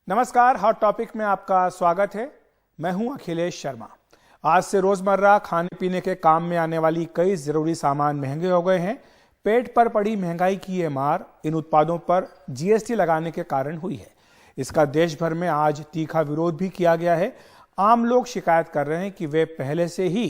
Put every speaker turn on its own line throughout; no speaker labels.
नमस्कार, hot topic में आपका स्वागत है। मैं हूं अखिलेश शर्मा। आज से रोजमर्रा खाने पीने के काम में आने वाली कई जरूरी सामान महंगे हो गए हैं। पेट पर पड़ी महंगाई की ये मार इन उत्पादों पर जीएसटी लगाने के कारण हुई है। इसका देश भर में आज तीखा विरोध भी किया गया है। आम लोग शिकायत कर रहे हैं कि वे पहले से ही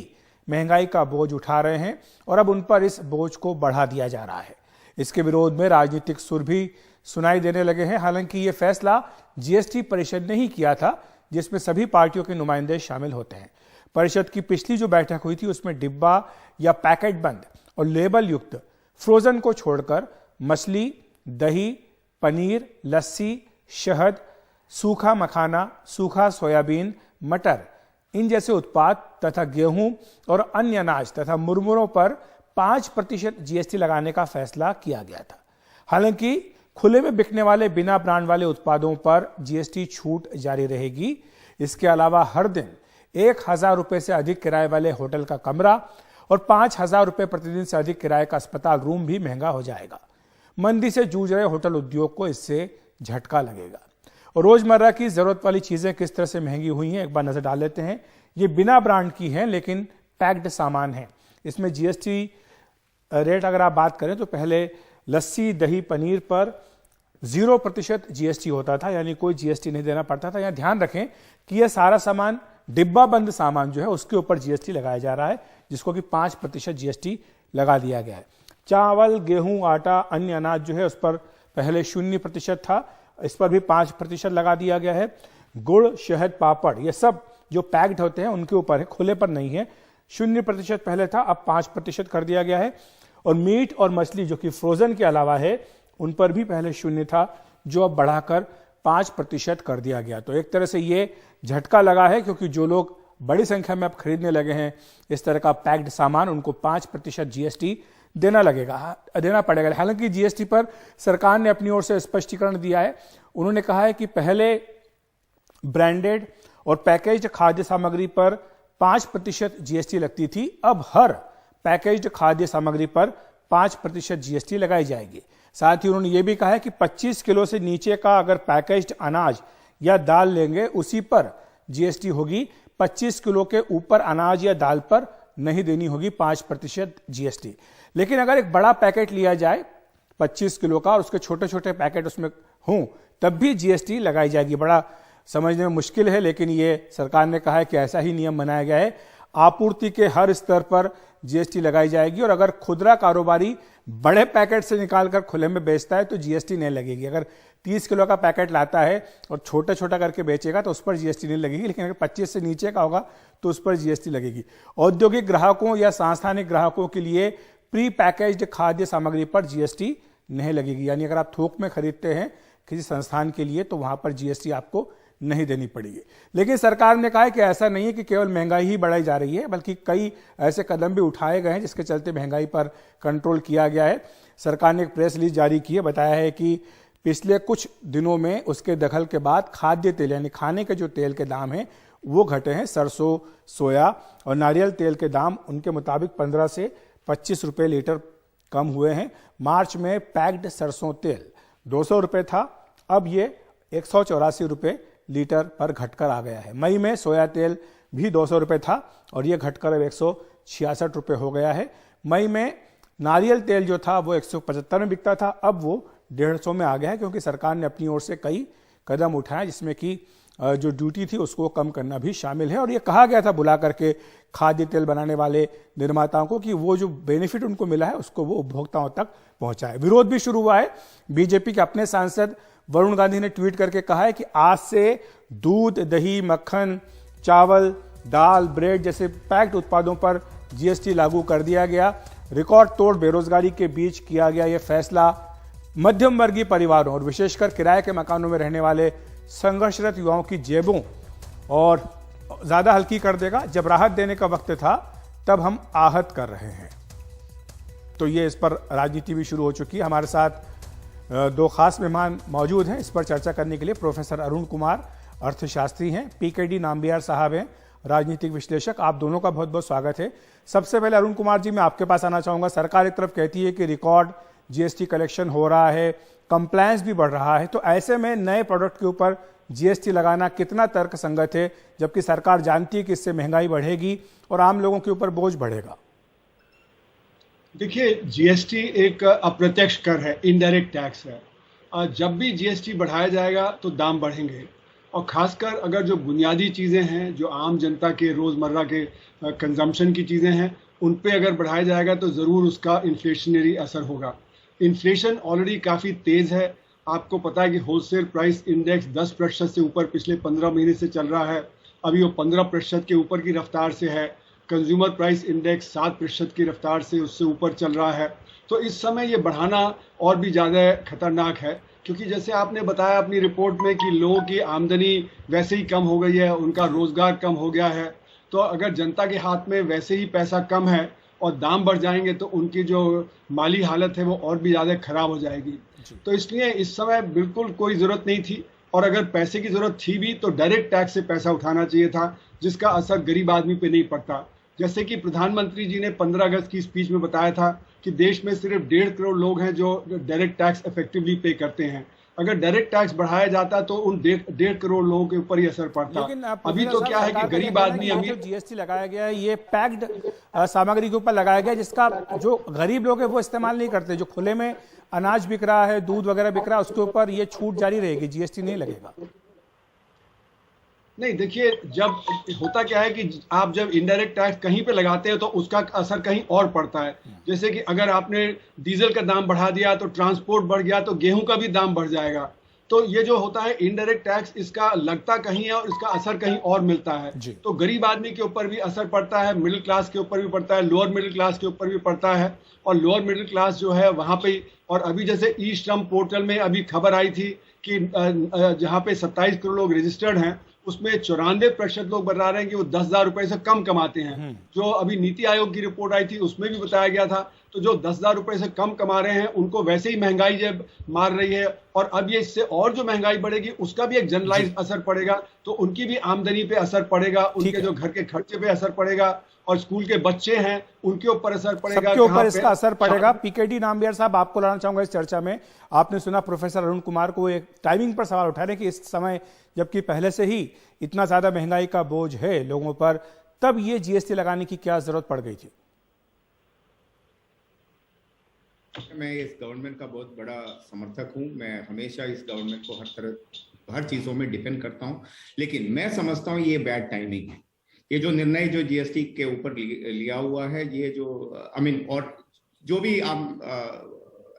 महंगाई का बोझ उठा रहे हैं और अब उन पर इस बोझ को बढ़ा दिया जा रहा है। इसके विरोध में राजनीतिक सुर भी सुनाई देने लगे हैं। हालांकि ये फैसला जीएसटी परिषद ने ही किया था, जिसमें सभी पार्टियों के नुमाइंदे शामिल होते हैं। परिषद की पिछली जो बैठक हुई थी उसमें डिब्बा या पैकेट बंद और लेबल युक्त फ्रोजन को छोड़कर मछली, दही, पनीर, लस्सी, शहद, सूखा मखाना, सूखा सोयाबीन, मटर इन जैसे उत्पाद तथा गेहूं और अन्य अनाज तथा मुरमुरों पर 5% जीएसटी लगाने का फैसला किया गया था। हालांकि खुले में बिकने वाले बिना ब्रांड वाले उत्पादों पर जीएसटी छूट जारी रहेगी। इसके अलावा हर दिन 1,000 रुपए से अधिक किराए वाले होटल का कमरा और 5,000 रुपए प्रतिदिन से अधिक किराए का अस्पताल रूम भी महंगा हो जाएगा। मंदी से जूझ रहे होटल उद्योग को इससे झटका लगेगा। और रोजमर्रा की जरूरत वाली चीजें किस तरह से महंगी हुई हैं, एक बार नजर डाल लेते हैं। ये बिना ब्रांड की हैं लेकिन पैक्ड सामान है। इसमें जीएसटी रेट अगर आप बात करें तो पहले लस्सी, दही, पनीर पर 0% जीएसटी होता था, यानी कोई जीएसटी नहीं देना पड़ता था। यहां ध्यान रखें कि यह सारा सामान डिब्बा बंद सामान जो है उसके ऊपर जीएसटी लगाया जा रहा है, जिसको कि 5% जीएसटी लगा दिया गया है। चावल, गेहूं, आटा, अन्य अनाज जो है उस पर पहले 0% था, इस पर भी 5% लगा दिया गया है। गुड़, शहद, पापड़ ये सब जो पैक्ड होते हैं उनके ऊपर है, खुले पर नहीं है। 0% पहले था, अब 5% कर दिया गया है। और मीट और मछली जो कि फ्रोजन के अलावा है उन पर भी पहले 0 था, जो अब बढ़ाकर 5% कर दिया गया। तो एक तरह से ये झटका लगा है, क्योंकि जो लोग बड़ी संख्या में अब खरीदने लगे हैं इस तरह का पैक्ड सामान, उनको 5% जीएसटी देना पड़ेगा। हालांकि जीएसटी पर सरकार ने अपनी ओर से स्पष्टीकरण दिया है। उन्होंने कहा है कि पहले ब्रांडेड और पैकेज्ड खाद्य सामग्री पर 5% जीएसटी लगती थी, अब हर पैकेज्ड खाद्य सामग्री पर 5% जीएसटी लगाई जाएगी। साथ ही उन्होंने ये भी कहा है कि 25 किलो से नीचे का अगर पैकेज्ड अनाज या दाल लेंगे उसी पर जीएसटी होगी। 25 किलो के ऊपर अनाज या दाल पर नहीं देनी होगी 5% जीएसटी। लेकिन अगर एक बड़ा पैकेट लिया जाए 25 किलो का और उसके छोटे छोटे पैकेट उसमें हों तब भी जीएसटी लगाई जाएगी। बड़ा समझने में मुश्किल है, लेकिन ये सरकार ने कहा है कि ऐसा ही नियम बनाया गया है। आपूर्ति के हर स्तर पर जीएसटी लगाई जाएगी और अगर खुदरा कारोबारी बड़े पैकेट से निकालकर खुले में बेचता है तो जीएसटी नहीं लगेगी। अगर 30 किलो का पैकेट लाता है और छोटा छोटा करके बेचेगा तो उस पर जीएसटी नहीं लगेगी, लेकिन अगर 25 से नीचे का होगा तो उस पर जीएसटी लगेगी। औद्योगिक ग्राहकों या सांस्थानिक ग्राहकों के लिए प्री पैकेज्ड खाद्य सामग्री पर जीएसटी नहीं लगेगी, यानी अगर आप थोक में खरीदते हैं किसी संस्थान के लिए तो वहां पर जीएसटी आपको नहीं देनी पड़ेगी। लेकिन सरकार ने कहा है कि ऐसा नहीं है कि केवल महंगाई ही बढ़ाई जा रही है, बल्कि कई ऐसे कदम भी उठाए गए हैं जिसके चलते महंगाई पर कंट्रोल किया गया है। सरकार ने एक प्रेस रिलीज जारी की है, बताया है कि पिछले कुछ दिनों में उसके दखल के बाद खाद्य तेल यानी खाने के जो तेल के दाम हैं वो घटे हैं। सरसों, सोया और नारियल तेल के दाम उनके मुताबिक 15 से 25 रुपए लीटर कम हुए हैं। मार्च में पैक्ड सरसों तेल 200 रुपए था, अब ये 184 रुपए लीटर पर घटकर आ गया है। मई में सोया तेल भी 200 रुपए था और यह घटकर अब 166 रुपए हो गया है। मई में नारियल तेल जो था वो 175 में बिकता था, अब वो 150 में आ गया है, क्योंकि सरकार ने अपनी ओर से कई कदम उठाए जिसमें कि जो ड्यूटी थी उसको कम करना भी शामिल है। और ये कहा गया था बुला करके खाद्य तेल बनाने वाले निर्माताओं को कि वो जो बेनिफिट उनको मिला है उसको वो उपभोक्ताओं तक पहुंचाए। विरोध भी शुरू हुआ है। बीजेपी के अपने सांसद वरुण गांधी ने ट्वीट करके कहा है कि आज से दूध, दही, मक्खन, चावल, दाल, ब्रेड जैसे पैक्ड उत्पादों पर जीएसटी लागू कर दिया गया। रिकॉर्ड तोड़ बेरोजगारी के बीच किया गया यह फैसला मध्यम वर्गीय परिवारों और विशेषकर किराए के मकानों में रहने वाले संघर्षरत युवाओं की जेबों और ज्यादा हल्की कर देगा। जब राहत देने का वक्त था तब हम आहत कर रहे हैं। तो ये इस पर राजनीति भी शुरू हो चुकी है। हमारे साथ दो खास मेहमान मौजूद हैं इस पर चर्चा करने के लिए। प्रोफेसर अरुण कुमार अर्थशास्त्री हैं, पीकेडी नाम्बियार साहब हैं, राजनीतिक विश्लेषक। आप दोनों का बहुत बहुत स्वागत है। सबसे पहले अरुण कुमार जी, मैं आपके पास आना चाहूंगा। सरकार एक तरफ कहती है कि रिकॉर्ड जीएसटी कलेक्शन हो रहा है, कंप्लायंस भी बढ़ रहा है। तो ऐसे में नए प्रोडक्ट के ऊपर जीएसटी लगाना कितना तर्कसंगत है, जबकि सरकार जानती है कि इससे महंगाई बढ़ेगी और आम लोगों के ऊपर बोझ बढ़ेगा?
देखिए, जीएसटी एक अप्रत्यक्ष कर है, इनडायरेक्ट टैक्स है। जब भी जीएसटी बढ़ाया जाएगा तो दाम बढ़ेंगे, और खासकर अगर जो बुनियादी चीज़ें हैं, जो आम जनता के रोज़मर्रा के कंजम्पशन की चीज़ें हैं, उन पे अगर बढ़ाया जाएगा तो ज़रूर उसका इन्फ्लेशनरी असर होगा। इन्फ्लेशन ऑलरेडी काफ़ी तेज़ है। आपको पता है कि होलसेल प्राइस इंडेक्स 10% से ऊपर पिछले 15 महीने से चल रहा है। अभी वो 15% के ऊपर की रफ्तार से है। कंज्यूमर प्राइस इंडेक्स 7% की रफ्तार से उससे ऊपर चल रहा है। तो इस समय ये बढ़ाना और भी ज़्यादा खतरनाक है, क्योंकि जैसे आपने बताया अपनी रिपोर्ट में कि लोगों की आमदनी वैसे ही कम हो गई है, उनका रोज़गार कम हो गया है। तो अगर जनता के हाथ में वैसे ही पैसा कम है और दाम बढ़ जाएंगे तो उनकी जो माली हालत है वो और भी ज़्यादा खराब हो जाएगी। तो इसलिए इस समय बिल्कुल कोई ज़रूरत नहीं थी, और अगर पैसे की ज़रूरत थी भी तो डायरेक्ट टैक्स से पैसा उठाना चाहिए था, जिसका असर गरीब आदमी पे नहीं पड़ता। जैसे कि प्रधानमंत्री जी ने 15 अगस्त की स्पीच में बताया था कि देश में सिर्फ 1.5 करोड़ लोग हैं जो डायरेक्ट टैक्स इफेक्टिवली पे करते हैं। अगर डायरेक्ट टैक्स बढ़ाया जाता तो उन 1.5 करोड़ लोगों के ऊपर ही असर पड़ता। अभी तो क्या है कि गरीब आदमी अमीर,
जो जीएसटी लगाया गया है ये पैक्ड सामग्री के ऊपर लगाया गया है, जिसका जो गरीब लोग हैं वो इस्तेमाल नहीं करते। जो खुले में अनाज बिक रहा है, दूध वगैरह बिक रहा है, उसके ऊपर ये छूट जारी रहेगी, जीएसटी नहीं लगेगा।
नहीं, देखिए, जब होता क्या है कि आप जब इनडायरेक्ट टैक्स कहीं पे लगाते हैं तो उसका असर कहीं और पड़ता है। जैसे कि अगर आपने डीजल का दाम बढ़ा दिया तो ट्रांसपोर्ट बढ़ गया तो गेहूं का भी दाम बढ़ जाएगा। तो ये जो होता है इनडायरेक्ट टैक्स, इसका लगता कहीं है और इसका असर कहीं और मिलता है। तो गरीब आदमी के ऊपर भी असर पड़ता है, मिडिल क्लास के ऊपर भी पड़ता है, लोअर मिडिल क्लास के ऊपर भी पड़ता है। और लोअर मिडिल क्लास जो है वहां पे, और अभी जैसे ई श्रम पोर्टल में अभी खबर आई थी कि जहाँ पे 27 करोड़ लोग रजिस्टर्ड हैं, उसमें 94% लोग बता रहे हैं कि वो 10,000 रुपए से कम कमाते हैं। जो अभी नीति आयोग की रिपोर्ट आई थी उसमें भी बताया गया था। तो जो 10,000 रुपए से कम कमा रहे हैं उनको वैसे ही महंगाई जब मार रही है, और अब ये इससे और जो महंगाई बढ़ेगी उसका भी एक जनरलाइज असर पड़ेगा। तो उनकी भी आमदनी पे असर पड़ेगा, उनके जो घर के खर्चे पे असर पड़ेगा, और स्कूल के बच्चे हैं उनके ऊपर असर पड़ेगा,
सबके ऊपर इसका असर पड़ेगा। पीकेडी नामबियार साहब, आपको लाना चाहूंगा इस चर्चा में। आपने सुना प्रोफेसर अरुण कुमार को एक टाइमिंग पर सवाल उठा रहे कि इस समय जबकि पहले से ही इतना ज्यादा महंगाई का बोझ है लोगों पर, तब ये जीएसटी लगाने की क्या जरूरत पड़ गई थी?
मैं इस गवर्नमेंट का बहुत बड़ा समर्थक हूं। मैं हमेशा इस गवर्नमेंट को हर चीजों में डिफेंड करता हूं, लेकिन मैं समझता हूं ये बैड टाइमिंग है। ये जो निर्णय जो जीएसटी के ऊपर लिया हुआ है, ये जो और जो भी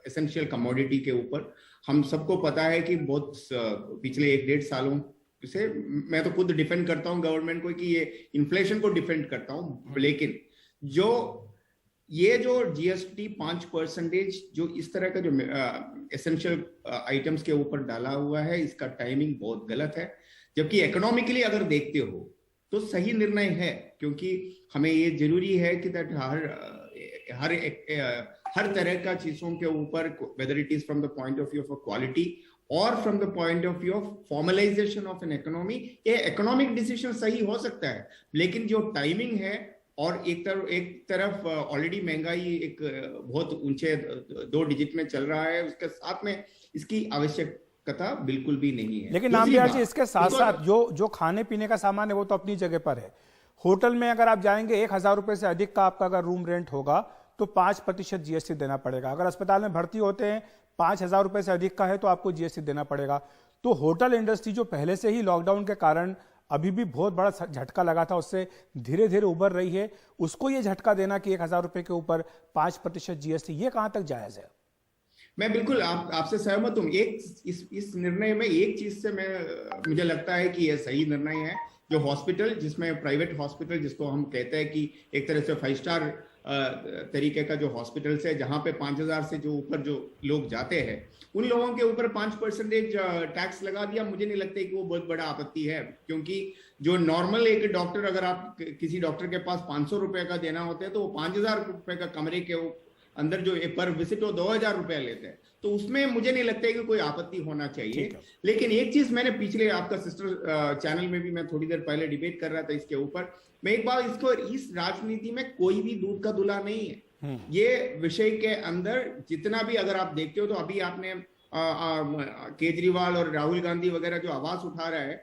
एसेंशियल कमोडिटी के ऊपर, हम सबको पता है कि बहुत पिछले 1-1.5 सालों से मैं तो खुद डिफेंड करता हूं गवर्नमेंट को कि ये इन्फ्लेशन को डिफेंड करता हूं, लेकिन ये जो जीएसटी 5% जो इस तरह का जो एसेंशियल आइटम्स के ऊपर डाला हुआ है, इसका टाइमिंग बहुत गलत है। जबकि इकोनॉमिकली अगर देखते हो तो सही निर्णय है, क्योंकि हमें ये जरूरी है कि हर तरह का चीजों के ऊपर, whether it is from the point of view of quality और from the point of view of formalization of an economy, ये इकोनॉमिक डिसीजन सही हो सकता है। लेकिन जो टाइमिंग है, और एक तरफ ऑलरेडी महंगाई एक बहुत ऊंचे 2 डिजिट में चल रहा है, उसके साथ में इसकी आवश्यकता बिल्कुल भी नहीं है।
लेकिन नामबियार जी, इसके साथ साथ जो खाने पीने का सामान है वो तो अपनी जगह पर है। होटल में अगर आप जाएंगे 1,000 रुपए से अधिक का आपका अगर रूम रेंट होगा तो 5% जीएसटी देना पड़ेगा। अगर अस्पताल में भर्ती होते हैं 5,000 रुपए से अधिक का है तो आपको जीएसटी देना पड़ेगा। तो होटल इंडस्ट्री जो पहले से ही लॉकडाउन के कारण अभी भी बहुत बड़ा झटका लगा था, उससे धीरे धीरे उबर रही है, उसको ये झटका देना कि 1,000 रुपए के ऊपर 5% जीएसटी, ये कहां तक जायज है?
मैं बिल्कुल आपसे सहमत हूं। इस निर्णय में एक चीज से मुझे लगता है कि यह सही निर्णय है। जो हॉस्पिटल, जिसमें प्राइवेट हॉस्पिटल जिसको हम कहते हैं कि एक तरह से 5 स्टार तरीके का जो हॉस्पिटल्स है, जहां पे 5,000 से जो ऊपर जो लोग जाते हैं, उन लोगों के ऊपर 5% टैक्स लगा दिया, मुझे नहीं लगता कि वो बहुत बड़ा आपत्ति है। क्योंकि जो नॉर्मल एक डॉक्टर, अगर आप किसी डॉक्टर के पास 500 रुपए का देना होता है तो वो 5,000 रुपए का कमरे के अंदर जो पर विजिट वो 2,000 रुपए लेते हैं, तो उसमें मुझे नहीं लगता है कि कोई आपत्ति होना चाहिए। लेकिन एक चीज मैंने पिछले आपका सिस्टर चैनल में भी मैं थोड़ी देर पहले डिबेट कर रहा था इसके ऊपर, मैं एक बार इसको, इस राजनीति में कोई भी दूध का दूल्हा नहीं है। ये विषय के अंदर जितना भी अगर आप देखते हो तो अभी आपने केजरीवाल और राहुल गांधी वगैरह जो आवाज उठा रहा है,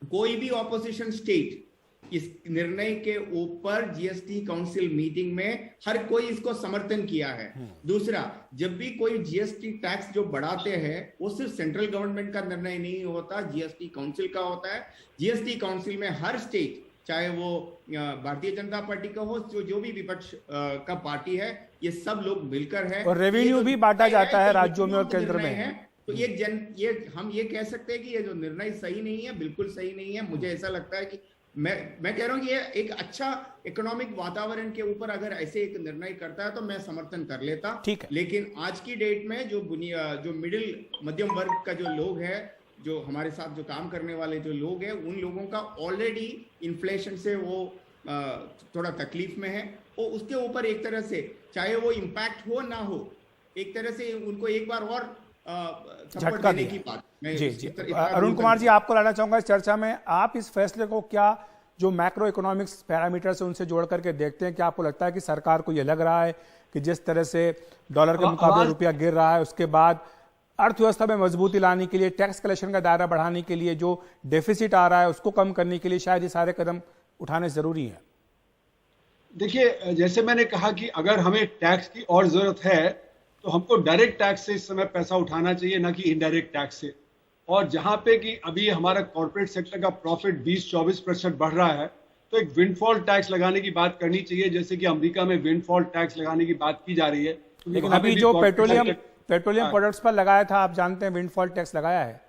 कोई भी ऑपोजिशन स्टेट इस निर्णय के ऊपर जीएसटी काउंसिल मीटिंग में हर कोई इसको समर्थन किया है। दूसरा, जब भी कोई जीएसटी टैक्स जो बढ़ाते हैं वो सिर्फ सेंट्रल गवर्नमेंट का निर्णय नहीं होता, जीएसटी काउंसिल का होता है। जीएसटी काउंसिल में हर स्टेट, चाहे वो भारतीय जनता पार्टी का हो, जो भी विपक्ष का पार्टी है, ये सब लोग मिलकर है
और रेवेन्यू भी बांटा जाता है राज्यों में और केंद्र में
है। तो ये हम ये कह सकते हैं कि ये जो निर्णय सही नहीं है, बिल्कुल सही नहीं है। मुझे ऐसा लगता है कि मैं कह रहा हूं कि ये एक अच्छा इकोनॉमिक वातावरण के ऊपर अगर ऐसे एक निर्णय करता है तो मैं समर्थन कर लेता।
ठीक है।
लेकिन आज की डेट में जो मिडिल मध्यम वर्ग का जो लोग है, जो हमारे साथ जो काम करने वाले जो लोग हैं, उन लोगों का ऑलरेडी इन्फ्लेशन से वो थोड़ा तकलीफ में है। और उसके ऊपर एक तरह से, चाहे वो इम्पैक्ट हो ना हो, एक तरह से उनको एक बार और
झटका देने की बात। जी अरुण कुमार जी, आपको लाना चाहूंगा इस चर्चा में। आप इस फैसले को क्या जो मैक्रो इकोनॉमिक्स पैरामीटर से उनसे जोड़ करके देखते हैं, क्या आपको लगता है कि सरकार को यह लग रहा है कि जिस तरह से डॉलर के मुकाबले रुपया गिर रहा है, उसके बाद अर्थव्यवस्था में मजबूती लाने के लिए, टैक्स कलेक्शन का दायरा बढ़ाने के लिए, जो डेफिसिट आ रहा है उसको कम करने के लिए शायद ये सारे कदम उठाने जरूरी है?
देखिए, जैसे मैंने कहा कि अगर हमें टैक्स की और जरूरत है तो हमको डायरेक्ट टैक्स से इस समय पैसा उठाना चाहिए, ना कि इनडायरेक्ट टैक्स से। और जहां पे कि अभी हमारा कॉर्पोरेट सेक्टर का प्रॉफिट 20-24% बढ़ रहा है, तो एक विंडफॉल टैक्स लगाने की बात करनी चाहिए, जैसे कि अमेरिका में विंडफॉल टैक्स लगाने की बात की जा रही है।
लेकिन अभी जो पेट्रोलियम प्रोडक्ट्स पर लगाया था, आप जानते हैं विंडफॉल टैक्स लगाया है।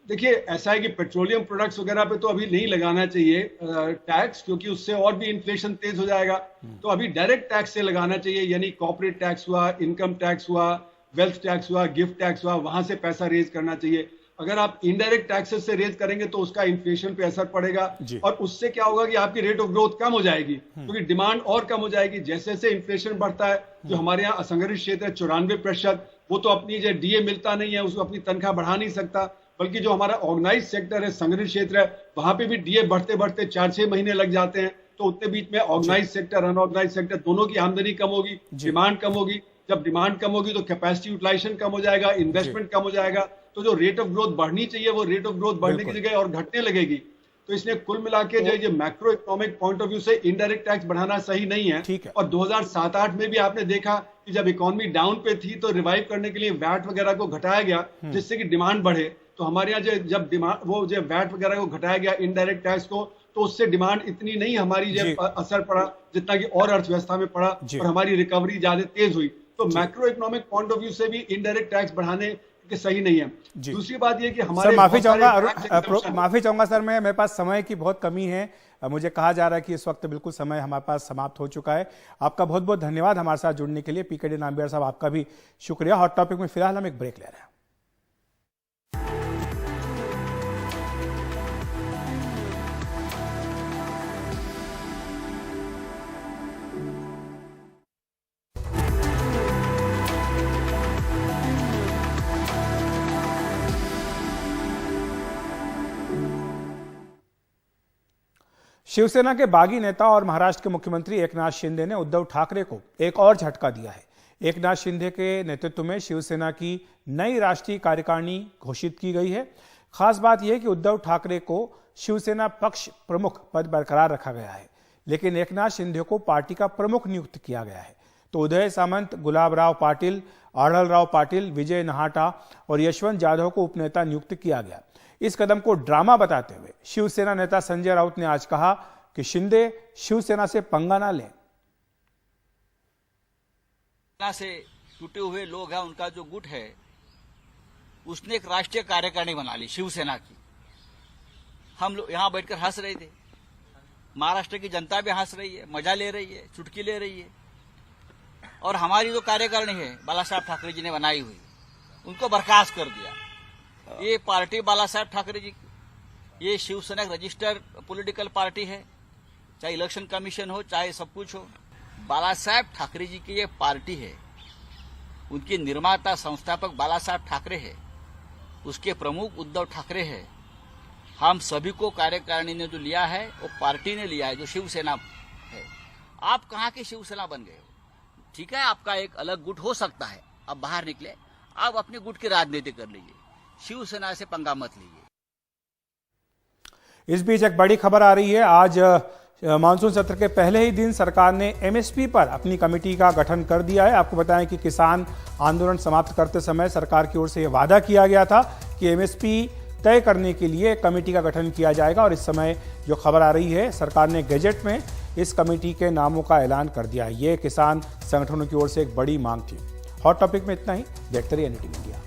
देखिए, ऐसा है कि पेट्रोलियम प्रोडक्ट्स वगैरह पे तो अभी नहीं लगाना चाहिए टैक्स, क्योंकि उससे और भी इन्फ्लेशन तेज हो जाएगा। तो अभी डायरेक्ट टैक्स से लगाना चाहिए, यानी कॉर्पोरेट टैक्स हुआ, इनकम टैक्स हुआ, वेल्थ टैक्स हुआ, गिफ्ट टैक्स हुआ, वहां से पैसा रेज करना चाहिए। अगर आप इनडायरेक्ट टैक्सेस से रेज करेंगे तो उसका इन्फ्लेशन पे असर पड़ेगा, और उससे क्या होगा कि आपकी रेट ऑफ ग्रोथ कम हो जाएगी, क्योंकि डिमांड और कम हो जाएगी। जैसे जैसे इन्फ्लेशन बढ़ता है, जो हमारे यहाँ असंगठित क्षेत्र है 94%, वो तो अपनी जो डीए मिलता नहीं है, उसको अपनी तनख्वाह बढ़ा नहीं सकता, बल्कि जो हमारा ऑर्गेनाइज सेक्टर है, संगठित क्षेत्र है, वहां पे भी डीए बढ़ते बढ़ते 4-6 महीने लग जाते हैं। तो उतने बीच में ऑर्गेनाइज सेक्टर, अनऑर्गेनाइज सेक्टर दोनों की आमदनी कम होगी, डिमांड कम होगी। जब डिमांड कम होगी तो कैपेसिटी यूटिलाइजेशन कम हो जाएगा, इन्वेस्टमेंट कम हो जाएगा। तो जो रेट ऑफ ग्रोथ बढ़नी चाहिए वो रेट ऑफ ग्रोथ बढ़ने की जगह और घटने लगेगी। तो इसलिए कुल मिला के जो ये macro economic point of view से इनडायरेक्ट टैक्स बढ़ाना सही नहीं है। और 2007-8 में भी आपने देखा कि जब इकोनॉमी डाउन पे थी तो रिवाइव करने के लिए वैट वगैरह को घटाया गया, जिससे कि डिमांड बढ़े। तो हमारे यहाँ जब डिमांड वो जो वैट वगैरह को घटाया गया, इनडायरेक्ट टैक्स को, तो उससे डिमांड इतनी नहीं हमारी जो असर पड़ा जितना कि और अर्थव्यवस्था में पड़ा, और हमारी रिकवरी ज्यादा तेज हुई। तो macro economic point of view से भी इनडायरेक्ट टैक्स बढ़ाने के सही नहीं है। दूसरी बात यह कि हमारे
माफी चाहूंगा सर, मेरे पास समय की बहुत कमी है। मुझे कहा जा रहा है कि इस वक्त बिल्कुल समय हमारे पास समाप्त हो चुका है। आपका बहुत बहुत धन्यवाद हमारे साथ जुड़ने के लिए। पीकेडी नाम्बियार साहब, आपका भी शुक्रिया। हॉट टॉपिक में फिलहाल हम एक ब्रेक ले रहे हैं। शिवसेना के बागी नेता और महाराष्ट्र के मुख्यमंत्री एकनाथ शिंदे ने उद्धव ठाकरे को एक और झटका दिया है। एकनाथ शिंदे के नेतृत्व में शिवसेना की नई राष्ट्रीय कार्यकारिणी घोषित की गई है। खास बात यह है कि उद्धव ठाकरे को शिवसेना पक्ष प्रमुख पद बरकरार रखा गया है, लेकिन एकनाथ शिंदे को पार्टी का प्रमुख नियुक्त किया गया है। तो उदय सामंत, गुलाबराव पाटिल, आढ़लराव पाटिल, विजय नहाटा और यशवंत जाधव को उपनेता नियुक्त किया गया। इस कदम को ड्रामा बताते हुए शिवसेना नेता संजय राउत ने आज कहा कि शिंदे शिवसेना से पंगा ना लें।
से टूटे हुए लोग हैं, उनका जो गुट है उसने एक राष्ट्रीय कार्यकारिणी बना ली शिवसेना की। हम लोग यहां बैठकर हंस रहे थे, महाराष्ट्र की जनता भी हंस रही है, मजा ले रही है, चुटकी ले रही है। और हमारी जो कार्यकारिणी है बाला साहब ठाकरे जी ने बनाई हुई, उनको बर्खास्त कर दिया। ये पार्टी बाला साहब ठाकरे जी की, ये शिवसेना रजिस्टर्ड पॉलिटिकल पार्टी है, चाहे इलेक्शन कमीशन हो, चाहे सब कुछ हो। बाला साहब ठाकरे जी की ये पार्टी है, उनके निर्माता संस्थापक बाला साहब ठाकरे है, उसके प्रमुख उद्धव ठाकरे है। हम सभी को कार्यकारिणी ने जो लिया है वो पार्टी ने लिया है, जो शिवसेना है। आप कहाँ के शिवसेना बन गए हो? ठीक है, आपका एक अलग गुट हो सकता है, आप बाहर निकले, आप अपने गुट की राजनीति कर लीजिए, शिवसेना से पंगा मत लीजिए।
इस बीच एक बड़ी खबर आ रही है। आज मानसून सत्र के पहले ही दिन सरकार ने एमएसपी पर अपनी कमेटी का गठन कर दिया है। आपको बताएं कि किसान आंदोलन समाप्त करते समय सरकार की ओर से यह वादा किया गया था कि एमएसपी तय करने के लिए एक कमेटी का गठन किया जाएगा, और इस समय जो खबर आ रही है, सरकार ने गैजेट में इस कमेटी के नामों का ऐलान कर दिया है। ये किसान संगठनों की ओर से एक बड़ी मांग थी। हॉट टॉपिक में इतना ही। देखते रहिए एनडीटीवी इंडिया।